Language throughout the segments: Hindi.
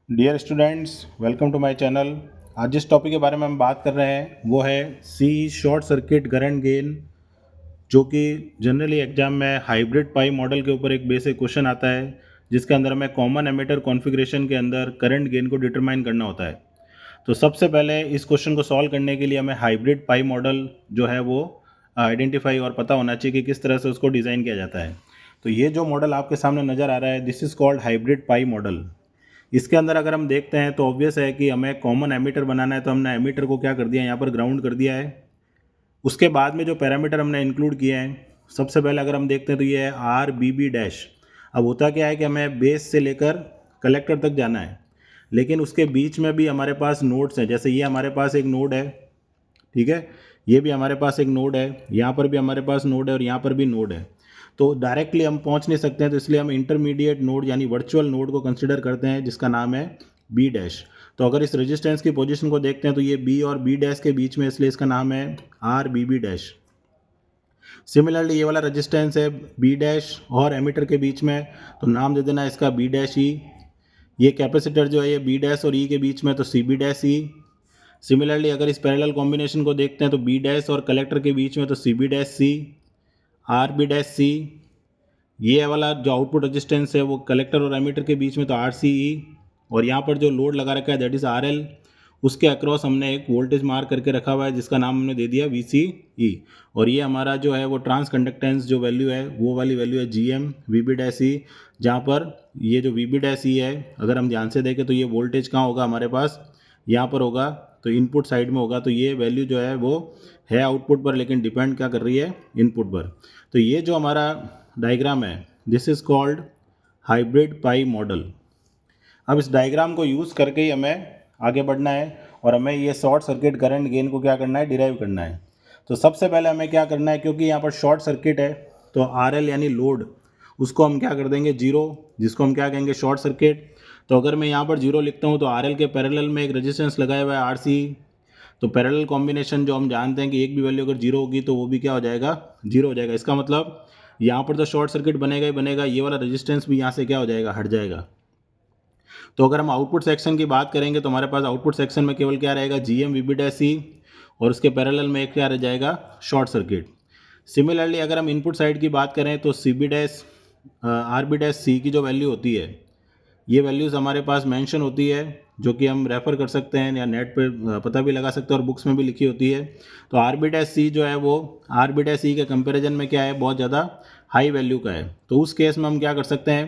Dear students, welcome to my channel. आज जिस टॉपिक के बारे में हम बात कर रहे हैं वो है सी शॉर्ट सर्किट करंट गेन, जो कि जनरली एग्जाम में हाइब्रिड पाई मॉडल के ऊपर एक बेसिक क्वेश्चन आता है, जिसके अंदर हमें कॉमन एमिटर कॉन्फ़िगरेशन के अंदर करंट गेन को डिटरमाइन करना होता है। तो सबसे पहले इस क्वेश्चन को सॉल्व करने के लिए हमें हाइब्रिड पाई मॉडल जो है वो आइडेंटिफाई और पता होना चाहिए कि किस तरह से उसको डिज़ाइन किया जाता है। तो ये जो मॉडल आपके सामने नज़र आ रहा है, this is called hybrid pi model. इसके अंदर अगर हम देखते हैं तो ऑब्वियस है कि हमें कॉमन एमीटर बनाना है, तो हमने एमीटर को क्या कर दिया, यहाँ पर ग्राउंड कर दिया है। उसके बाद में जो पैरामीटर हमने इंक्लूड किए हैं, सबसे पहले अगर हम देखते हैं तो ये है आर बी बी डैश। अब होता क्या है कि हमें बेस से लेकर कलेक्टर तक जाना है, लेकिन उसके बीच में भी हमारे पास नोड्स हैं। जैसे ये हमारे पास एक नोड है, ठीक है, ये भी हमारे पास एक नोड है, यहाँ पर भी हमारे पास नोड है और यहाँ पर भी नोड है। तो डायरेक्टली हम पहुँच नहीं सकते हैं, तो इसलिए हम इंटरमीडिएट नोड यानी वर्चुअल नोड को कंसिडर करते हैं, जिसका नाम है बी डैश। तो अगर इस रेजिस्टेंस की पोजीशन को देखते हैं तो ये बी और बी डैश के बीच में, इसलिए इसका नाम है R B B dash. Similarly ये वाला रेजिस्टेंस है बी डैश और एमीटर के बीच में, तो नाम दे देना इसका बी डैश ई। ये कैपेसिटर जो है ये बी डैश और ई के बीच में, तो C B dash E. Similarly अगर इस पैरेलल कॉम्बिनेशन को देखते हैं तो बी डैश और कलेक्टर के बीच में, तो C B dash C, are B dash सी। ये वाला जो आउटपुट रेजिस्टेंस है वो कलेक्टर और एमीटर के बीच में, तो आर सी ई। और यहाँ पर जो लोड लगा रखा है दैट इज़ आर एल, उसके अक्रॉस हमने एक वोल्टेज मार्क करके रखा हुआ है, जिसका नाम हमने दे दिया वी सी ई। और ये हमारा जो है वो ट्रांस कंडक्टेंस जो वैल्यू है वो वाली वैल्यू है G M V B dash E. जहाँ पर ये जो वी बी डैश ई है, अगर हम ध्यान से देखें तो ये वोल्टेज कहाँ होगा हमारे पास, यहाँ पर होगा, तो इनपुट साइड में होगा। तो ये वैल्यू जो है वो है आउटपुट पर, लेकिन डिपेंड क्या कर रही है, इनपुट पर। तो ये जो हमारा डायग्राम है, this is called hybrid pi model. अब इस डायग्राम को यूज़ करके ही हमें आगे बढ़ना है और हमें ये शॉर्ट सर्किट करंट गेन को क्या करना है, डिराइव करना है। तो सबसे पहले हमें क्या करना है, क्योंकि यहाँ पर शॉर्ट सर्किट है, तो आर एल यानी लोड, उसको हम क्या कर देंगे, जीरो, जिसको हम क्या कहेंगे, शॉर्ट सर्किट। तो अगर मैं यहाँ पर जीरो लिखता हूँ तो आर एल के पैरेलल में एक रेजिस्टेंस लगाया हुआ है आर सी। तो पैरेलल कॉम्बिनेशन जो हम जानते हैं कि एक भी वैल्यू अगर जीरो होगी तो वो भी क्या हो जाएगा, जीरो हो जाएगा। इसका मतलब यहाँ पर तो शॉर्ट सर्किट बनेगा ही बनेगा, ये वाला रेजिस्टेंस भी यहाँ से क्या हो जाएगा, हट जाएगा। तो अगर हम आउटपुट सेक्शन की बात करेंगे तो हमारे पास आउटपुट सेक्शन में केवल क्या रहेगा, G M V B dash C, और उसके पैरेलल में एक क्या रह जाएगा, शॉर्ट सर्किट। सिमिलरली अगर हम इनपुट साइड की बात करें तो C B dash R B dash C की जो वैल्यू होती है, ये वैल्यूज़ हमारे पास मेंशन होती है, जो कि हम रेफ़र कर सकते हैं या नेट पे पता भी लगा सकते हैं और बुक्स में भी लिखी होती है। तो आर बी डैश सी जो है वो आर बी डैश सी के कंपैरिजन में क्या है, बहुत ज़्यादा हाई वैल्यू का है। तो उस केस में हम क्या कर सकते हैं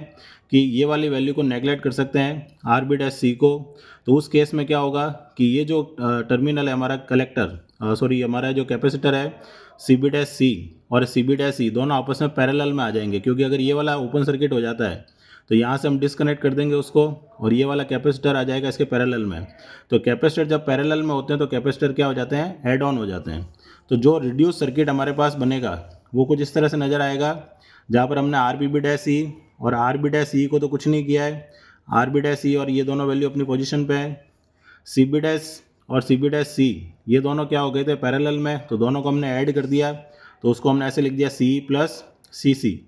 कि ये वाली वैल्यू को नेगलेक्ट कर सकते हैं, आर बी डैश सी को। तो उस केस में क्या होगा कि ये जो टर्मिनल है हमारा कलेक्टर, सॉरी हमारा जो कैपेसिटर है सी बी डैश सी और सी बी डैश सी, दोनों आपस में पैरेलल में आ जाएंगे, क्योंकि अगर ये वाला ओपन सर्किट हो जाता है तो यहाँ से हम डिस्कनेक्ट कर देंगे उसको, और ये वाला कैपेसिटर आ जाएगा इसके पैरेलल में। तो कैपेसिटर जब पैरेलल में होते हैं तो कैपेसिटर क्या हो जाते हैं, ऐड ऑन हो जाते हैं। तो जो रिड्यूस सर्किट हमारे पास बनेगा वो कुछ इस तरह से नज़र आएगा, जहाँ पर हमने R B B dash E और आर बी डैश ई को तो कुछ नहीं किया है, आर बी डैश ई और ये दोनों वैल्यू अपनी पोजीशन पे है। सी बी डैश और सी बी डैश सी ये दोनों क्या हो गए थे, पैरेलल में, तो दोनों को हमने ऐड कर दिया, तो उसको हमने ऐसे लिख दिया सी प्लस सी सी।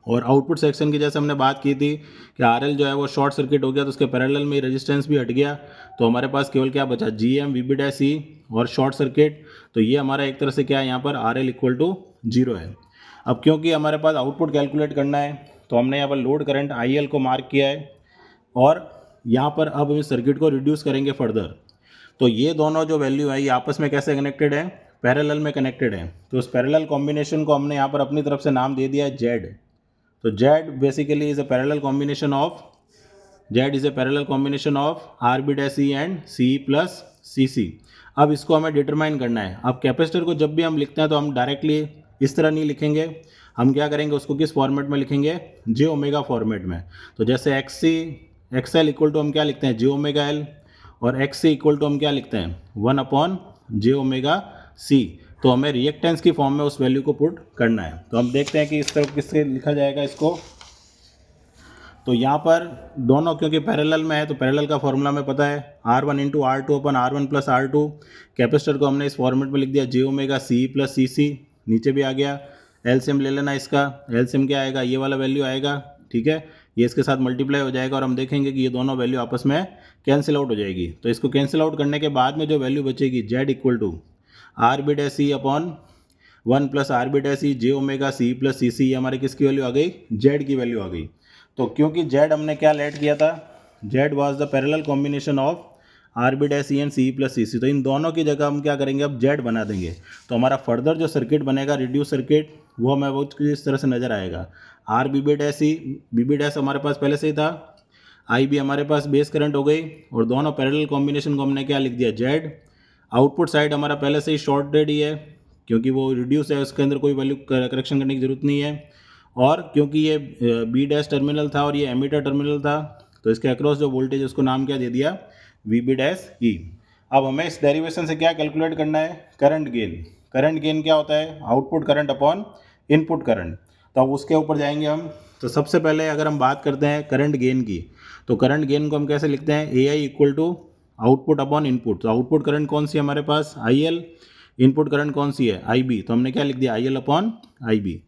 और आउटपुट सेक्शन की जैसे हमने बात की थी कि आर एल जो है वो शॉर्ट सर्किट हो गया, तो उसके पैरेलल में रेजिस्टेंस भी हट गया, तो हमारे पास केवल क्या बचा, G M V B dash C और शॉर्ट सर्किट। तो ये हमारा एक तरह से क्या है, यहाँ पर R L equal to zero है। अब क्योंकि हमारे पास आउटपुट कैलकुलेट करना है, तो हमने यहाँ पर लोड करंट आई एल को मार्क किया है, और यहाँ पर अब हम इस सर्किट को रिड्यूस करेंगे फर्दर। तो ये दोनों जो वैल्यू है ये आपस में कैसे कनेक्टेड है, पैरेलल में कनेक्टेड है। तो उस पैरेलल कॉम्बिनेशन को हमने यहाँ पर अपनी तरफ से नाम दे दिया है जेड। तो Z basically is a parallel combination of Z is a parallel combination of RB-E and CE plus CC। अब इसको हमें डिटरमाइन करना है। अब कैपेसिटर को जब भी हम लिखते हैं तो हम डायरेक्टली इस तरह नहीं लिखेंगे, हम क्या करेंगे, उसको किस फॉर्मेट में लिखेंगे, जे ओमेगा फॉर्मेट में। तो जैसे X C X L equal to हम क्या लिखते हैं, जे ओमेगा एल, और एक्स सी इक्वल टू हम क्या लिखते हैं, 1 अपॉन जे ओमेगा सी। तो हमें रिएक्टेंस की फॉर्म में उस वैल्यू को पुट करना है। तो हम देखते हैं कि इस तरह किससे लिखा जाएगा इसको। तो यहाँ पर दोनों क्योंकि पैरेलल में है तो पैरेलल का फॉर्मूला हमें पता है, R one into R two upon R one plus R two. Capacitor को हमने इस फॉर्मेट में लिख दिया जे ओमेगा सी प्लस सी सी, नीचे भी आ गया। एलसीएम ले लेना इसका, एलसीएम क्या आएगा, ये वाला वैल्यू आएगा, ठीक है। ये इसके साथ मल्टीप्लाई हो जाएगा और हम देखेंगे कि ये दोनों वैल्यू आपस में कैंसिल आउट हो जाएगी। तो इसको कैंसिल आउट करने के बाद में जो वैल्यू बचेगी Z equal to R B dash C upon 1 plus R B dash C J omega C plus C C, ये हमारी किसकी वैल्यू आ गई, जेड की वैल्यू आ गई। तो क्योंकि जेड हमने क्या लेट किया था, Z was the parallel combination of R B dash C and C plus C C, तो इन दोनों की जगह हम क्या करेंगे, अब जेड बना देंगे। तो हमारा फर्दर जो सर्किट बनेगा रिड्यूस सर्किट, वो हमें वो इस तरह से नज़र आएगा। Are B B dash C, B B dash हमारे पास पहले से ही था, आई बी हमारे पास बेस करंट हो गई और दोनों पैरेलल कॉम्बिनेशन को हमने क्या लिख दिया, जेड। आउटपुट साइड हमारा पहले से ही शॉर्टेड ही है क्योंकि वो रिड्यूस है, उसके अंदर कोई वैल्यू करेक्शन करने की जरूरत नहीं है। और क्योंकि ये बी डैश टर्मिनल था और ये एमीटर टर्मिनल था, तो इसके अक्रॉस जो वोल्टेज उसको नाम क्या दे दिया, वी बी डैश ई। अब हमें इस डेरिवेशन से क्या कैलकुलेट करना है, करंट गेन। करंट गेन क्या होता है, output current upon input current. तो अब उसके ऊपर जाएंगे हम। तो सबसे पहले अगर हम बात करते हैं करंट गेन की, तो करंट गेन को हम कैसे लिखते हैं, A I equal to output upon input. तो आउटपुट करंट कौन सी है हमारे पास, आई एल, इनपुट करंट कौन सी है, आई बी। तो हमने क्या लिख दिया, I L upon I B.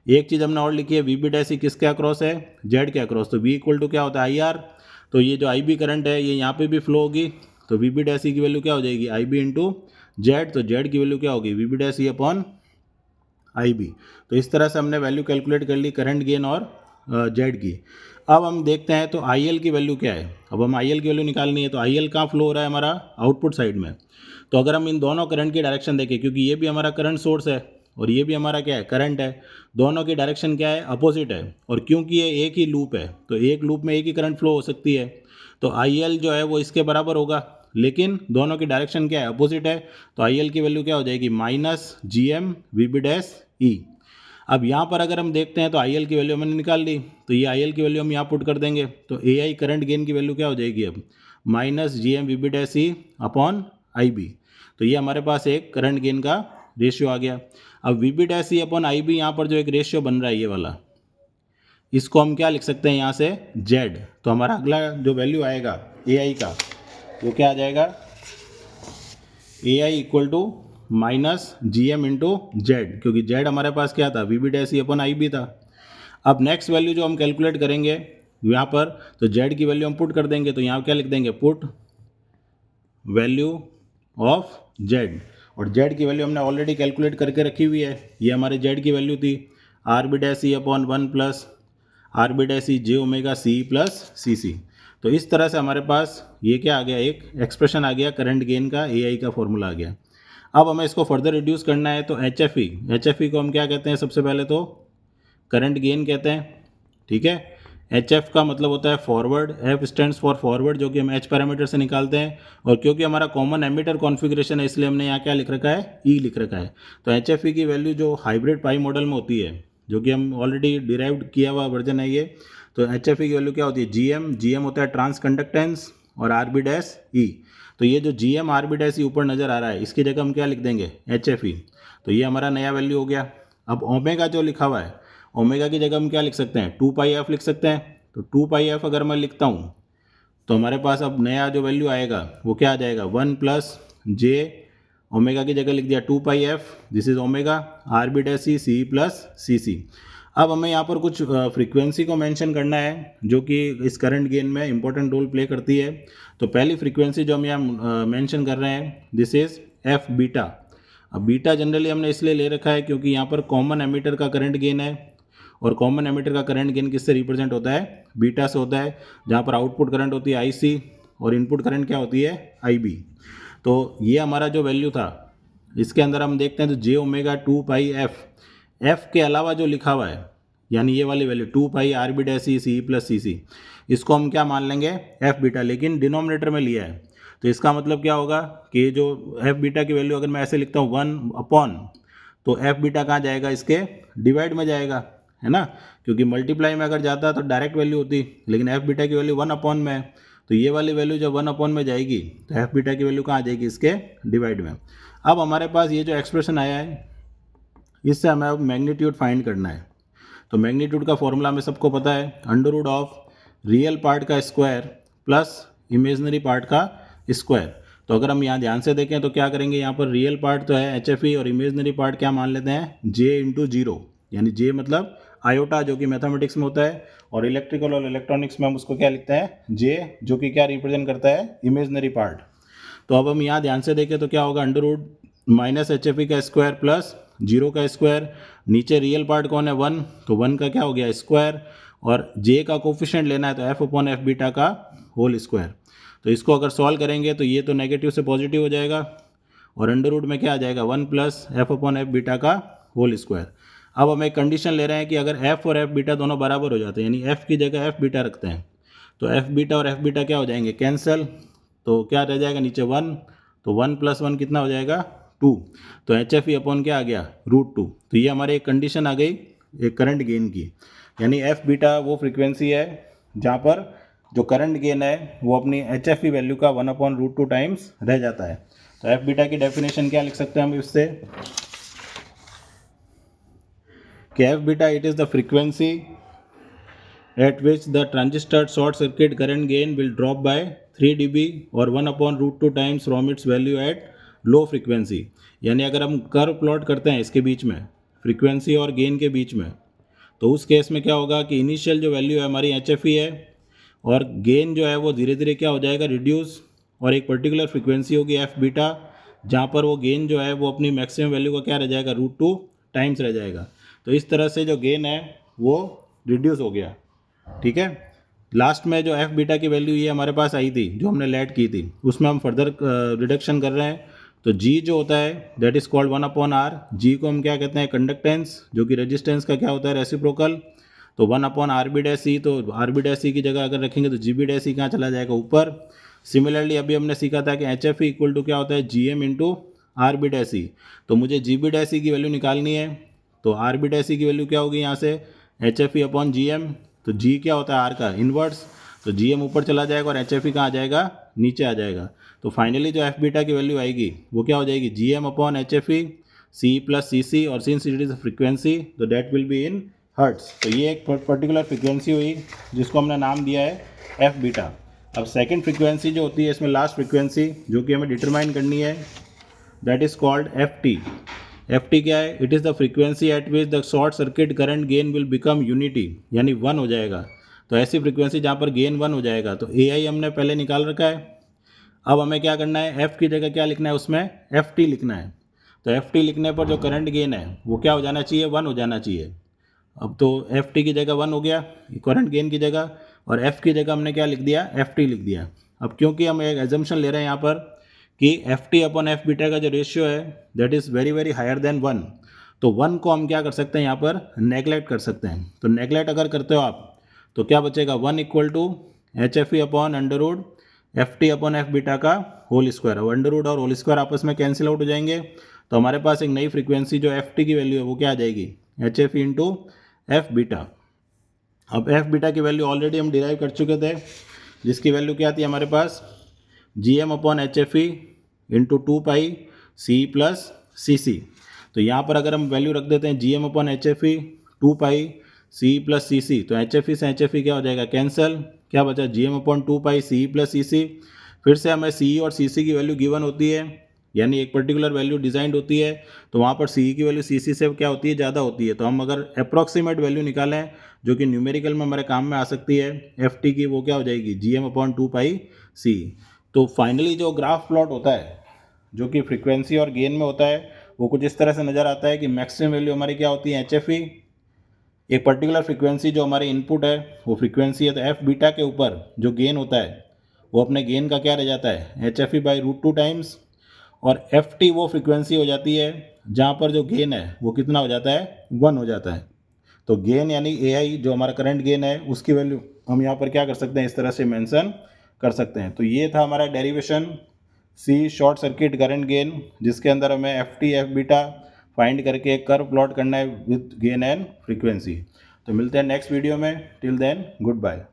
एक चीज़ हमने और लिखी है, वी बी डैश किसके अक्रॉस है, जेड के अक्रॉस। तो वी इक्वल टू क्या होता है, आई आर। तो ये जो आई बी करंट है ये यहाँ पे भी फ्लो होगी, तो वी बी डैश की वैल्यू क्या हो जाएगी, आई बी इंटू जेड। तो जेड की वैल्यू क्या होगी, V B dash upon I B. तो इस तरह से हमने वैल्यू कैलकुलेट कर ली करंट गेन और जेड की। अब हम देखते हैं तो आई एल की वैल्यू क्या है। अब हम आई एल की वैल्यू निकालनी है, तो आई एल कहाँ फ्लो हो रहा है, हमारा आउटपुट साइड में। तो अगर हम इन दोनों करंट की डायरेक्शन देखें, क्योंकि ये भी हमारा करंट सोर्स है और ये भी हमारा क्या है, करंट है, दोनों की डायरेक्शन क्या है, अपोजिट है। और क्योंकि ये एक ही लूप है, तो एक लूप में एक ही करंट फ्लो हो सकती है, तो आई एल जो है वो इसके बराबर होगा, लेकिन दोनों की डायरेक्शन क्या है, अपोजिट है। तो आई एल की वैल्यू क्या हो जाएगी, minus G M V B dash E. अब यहाँ पर अगर हम देखते हैं तो आई एल की वैल्यू हमने निकाल ली, तो ये आई एल की वैल्यू हम यहाँ पुट कर देंगे, तो ए आई करंट गेन की वैल्यू क्या हो जाएगी अब, minus G M V B dash E upon I B. तो ये हमारे पास एक करंट गेन का रेशियो आ गया। अब V B dash E upon I B, यहाँ पर जो एक रेशियो बन रहा है ये वाला, इसको हम क्या लिख सकते हैं यहाँ से, जेड। तो हमारा अगला जो वैल्यू आएगा ए आई का, वो क्या आ जाएगा, A I equal to minus G M into Z, क्योंकि जेड हमारे पास क्या था, V B dash E upon I B था। अब नेक्स्ट वैल्यू जो हम कैलकुलेट करेंगे यहाँ पर, तो जेड की वैल्यू हम पुट कर देंगे, तो यहाँ क्या लिख देंगे, पुट वैल्यू ऑफ जेड। और जेड की वैल्यू हमने ऑलरेडी कैलकुलेट करके रखी हुई है, ये हमारे जेड की वैल्यू थी R B dash E upon 1 plus R B dash E J omega C plus C C. तो इस तरह से हमारे पास ये क्या आ गया, एक एक्सप्रेशन आ गया करंट गेन का, ए आई का फॉर्मूला आ गया। अब हमें इसको फर्दर रिड्यूस करना है, तो एच एफ ई को हम क्या कहते हैं, सबसे पहले तो करंट गेन कहते हैं, ठीक है। एच एफ का मतलब होता है forward, F stands for forward, जो कि हम एच पैरामीटर से निकालते हैं। और क्योंकि हमारा कॉमन एमीटर कॉन्फ़िगरेशन है, इसलिए हमने यहाँ क्या लिख रखा है, ई लिख रखा है। तो एच एफ ई की वैल्यू जो हाइब्रिड पाई मॉडल में होती है, जो कि हम ऑलरेडी डिराइव्ड किया हुआ वर्जन है ये, तो एच एफ ई की वैल्यू क्या होती है, जी एम होता है ट्रांस कंडक्टेंस और आर बी डैश ई। तो ये जो G M R B dash E ऊपर नज़र आ रहा है, इसकी जगह हम क्या लिख देंगे, एच एफ ई। तो ये हमारा नया वैल्यू हो गया। अब ओमेगा जो लिखा हुआ है, ओमेगा की जगह हम क्या लिख सकते हैं, 2 पाई एफ लिख सकते हैं। तो 2 पाई एफ अगर मैं लिखता हूँ, तो हमारे पास अब नया जो वैल्यू आएगा वो क्या आ जाएगा, 1 प्लस जे, ओमेगा की जगह लिख दिया 2 pi F, this is omega, R B dash C C plus C C. अब हमें यहाँ पर कुछ फ्रीक्वेंसी को मेंशन करना है, जो कि इस करंट गेन में इंपॉर्टेंट रोल प्ले करती है। तो पहली फ्रीक्वेंसी जो हम यहाँ मेंशन कर रहे हैं, दिस इज एफ बीटा। अब बीटा जनरली हमने इसलिए ले रखा है क्योंकि यहाँ पर कॉमन एमीटर का करंट गेन है, और कॉमन एमीटर का करंट गेन किससे रिप्रेजेंट होता है, बीटा से होता है, जहाँ पर आउटपुट करंट होती है आई सी और इनपुट करंट क्या होती है, आई बी। तो ये हमारा जो वैल्यू था, इसके अंदर हम देखते हैं तो जे ओमेगा 2 पाई एफ के अलावा जो लिखा हुआ है, यानी ये वाली value 2 pi R B dash C plus C C, इसको हम क्या मान लेंगे, एफ बीटा, लेकिन डिनोमिनेटर में लिया है। तो इसका मतलब क्या होगा कि जो एफ बीटा की वैल्यू अगर मैं ऐसे लिखता हूँ 1 अपॉन, तो एफ बीटा कहाँ जाएगा, इसके डिवाइड में जाएगा, है ना, क्योंकि मल्टीप्लाई में अगर जाता तो डायरेक्ट वैल्यू होती, लेकिन एफ बीटा की वैल्यू 1 अपॉन में है। तो ये वाली वैल्यू जब 1 अपॉन में जाएगी, तो एफ बीटा की वैल्यू कहाँ आ जाएगी, इसके डिवाइड में। अब हमारे पास ये जो एक्सप्रेशन आया है, इससे हमें अब मैग्नीट्यूड फाइंड करना है। तो मैग्नीट्यूड का फॉर्मूला हमें सबको पता है, under root of real part का स्क्वायर प्लस इमेजनरी पार्ट का स्क्वायर। तो अगर हम यहाँ ध्यान से देखें तो क्या करेंगे, यहाँ पर रियल पार्ट तो है एच एफ ई, और इमेजनरी पार्ट क्या मान लेते हैं, जे इंटू जीरो, यानी जे मतलब आयोटा, जो कि मैथमेटिक्स में होता है, और इलेक्ट्रिकल और इलेक्ट्रॉनिक्स में हम उसको क्या लिखते हैं जे, जो कि क्या रिप्रेजेंट करता है इमेजनरी पार्ट। तो अब हम यहाँ ध्यान से देखें तो क्या होगा, under root minus H F E का स्क्वायर प्लस 0 का स्क्वायर, नीचे रियल पार्ट कौन है 1, तो 1 का क्या हो गया स्क्वायर, और जे का कोफिशिएंट लेना है तो एफ अपॉन एफ बीटा का होल स्क्वायर। तो इसको अगर सॉल्व करेंगे तो ये तो नेगेटिव से पॉजिटिव हो जाएगा और अंडर रूट में क्या आ जाएगा 1 plus F upon F beta का होल स्क्वायर। अब हम एक कंडीशन ले रहे हैं कि अगर एफ और एफ बीटा दोनों बराबर हो जाते हैं, यानी एफ की जगह एफ बीटा रखते हैं, तो एफ बीटा और एफ बीटा क्या हो जाएंगे कैंसल, तो क्या रह जाएगा नीचे 1, तो 1 प्लस 1 कितना हो जाएगा 2, तो एच एफ ई अपॉन क्या आ गया √2। तो ये हमारे एक कंडीशन आ गई एक करंट गेन की, यानी एफ बीटा वो फ्रीक्वेंसी है जहाँ पर जो करंट गेन है वो अपनी एच एफ ई वैल्यू का 1/√2 टाइम्स रह जाता है। तो एफ बीटा की डेफिनेशन क्या लिख सकते हैं हम इससे कि F beta it is the frequency at which the transistor short circuit current gain will drop by 3 dB और 1/√2 times from its value at low frequency। यानी अगर हम कर्व प्लॉट करते हैं इसके बीच में फ्रीक्वेंसी और गेन के बीच में, तो उस केस में क्या होगा कि इनिशियल जो वैल्यू है हमारी एच एफ ई है और गेन जो है वो धीरे धीरे क्या हो जाएगा रिड्यूस, और एक पर्टिकुलर फ्रीक्वेंसी होगी एफ बीटा जहाँ पर वो गेन जो है वो अपनी मैक्सिमम वैल्यू का क्या रह जाएगा √2 टाइम्स रह जाएगा। तो इस तरह से जो गेन है वो रिड्यूस हो गया। ठीक है, लास्ट में जो एफ बीटा की वैल्यू ये हमारे पास आई थी जो हमने लेट की थी, उसमें हम फर्दर रिडक्शन कर रहे हैं। तो जी जो होता है दैट इज़ कॉल्ड 1/r, जी को हम क्या कहते हैं कंडक्टेंस, जो कि रेजिस्टेंस का क्या होता है रेसिप्रोकल, तो 1/RB', तो RB' की जगह अगर रखेंगे तो GB' कहाँ चला जाएगा ऊपर। सिमिलरली अभी हमने सीखा था कि एच एफ इक्वल टू क्या होता है GM इंटू RB', तो मुझे GB' की वैल्यू निकालनी है, तो RB' की वैल्यू क्या होगी यहाँ से H F E upon GM, तो G क्या होता है R का इन्वर्स, तो GM ऊपर चला जाएगा और एच एफ ई कहाँ आ जाएगा नीचे आ जाएगा। तो फाइनली जो एफ बीटा की वैल्यू आएगी वो क्या हो जाएगी GM upon H F E C plus CC, और सिंस इट इज़ फ्रीक्वेंसी तो that will be in hertz. तो ये एक पर्टिकुलर फ्रीक्वेंसी हुई जिसको हमने नाम दिया है एफ बीटा। अब सेकंड फ्रीक्वेंसी जो होती है इसमें लास्ट फ्रीक्वेंसी जो कि हमें डिटरमाइन करनी है that is called F T. F T क्या है, it is the frequency eight which the short circuit current gain will become unity, यानी 1 हो जाएगा। तो ऐसी फ्रीक्वेंसी जहाँ पर गेन 1 हो जाएगा, तो ए आई हमने पहले निकाल रखा है। अब हमें क्या करना है, एफ की जगह क्या लिखना है उसमें एफ टी लिखना है। तो एफ टी लिखने पर जो करंट गेन है वो क्या हो जाना चाहिए 1 हो जाना चाहिए। अब तो एफ टी की जगह 1 हो गया करंट गेन की जगह, और एफ की जगह हमने क्या लिख दिया एफ टी लिख दिया। अब क्योंकि हम एक एजम्पशन ले रहे हैं यहाँ पर कि F T upon F beta का जो रेशियो है that is very very higher than 1, तो 1 को हम क्या कर सकते हैं यहाँ पर नेगलेक्ट कर सकते हैं। तो नेगलेक्ट अगर करते हो आप तो क्या बचेगा 1 equal to H F E upon under root F T upon F beta का होल स्क्वायर। अब अंडर रूट और होल स्क्वायर आपस में कैंसिल आउट हो जाएंगे, तो हमारे पास एक नई फ्रीक्वेंसी जो एफ टी की वैल्यू है वो क्या आ जाएगी H F E into F beta. अब एफ बीटा की वैल्यू ऑलरेडी हम डिराइव कर चुके थे, जिसकी वैल्यू क्या थी हमारे पास G M upon H F E into 2 C plus C C. तो यहाँ पर अगर हम वैल्यू रख देते हैं G M upon H F E 2 C plus C C, तो एच एफ ई से एच एफ ई क्या हो जाएगा कैंसल, क्या बचा G M upon 2 C plus C C. फिर से हमें सी और सी सी की वैल्यू गिवन होती है, यानी एक पर्टिकुलर वैल्यू डिजाइंड होती है, तो वहाँ पर सी की वैल्यू सी सी से क्या होती है ज़्यादा होती है। तो हम अगर अप्रॉक्सीमेट वैल्यू निकालें जो कि न्यूमेरिकल में हमारे काम में आ सकती है एफ टी की, वो क्या हो जाएगी जी एम अपॉन 2 सी। तो फाइनली जो ग्राफ प्लॉट होता है जो कि फ्रीक्वेंसी और गेन में होता है वो कुछ इस तरह से नज़र आता है कि मैक्सिमम वैल्यू हमारी क्या होती है एच एफ ई, एक पर्टिकुलर फ्रीक्वेंसी जो हमारी इनपुट है वो फ्रीक्वेंसी है, तो एफ बीटा के ऊपर जो गेन होता है वो अपने गेन का क्या रह जाता है H F E by √2 times, और एफ टी वो फ्रीक्वेंसी हो जाती है जहाँ पर जो गेन है वो कितना हो जाता है 1 हो जाता है। तो गेन यानी ए आई जो हमारा करंट गेन है उसकी वैल्यू हम यहाँ पर क्या कर सकते हैं इस तरह से मेंशन कर सकते हैं। तो ये था हमारा डेरिवेशन सी शॉर्ट सर्किट करंट गेन, जिसके अंदर हमें F T F beta find करके एक कर्व प्लॉट करना है विद गेन एंड फ्रीक्वेंसी। तो मिलते हैं नेक्स्ट वीडियो में, टिल देन गुड बाय।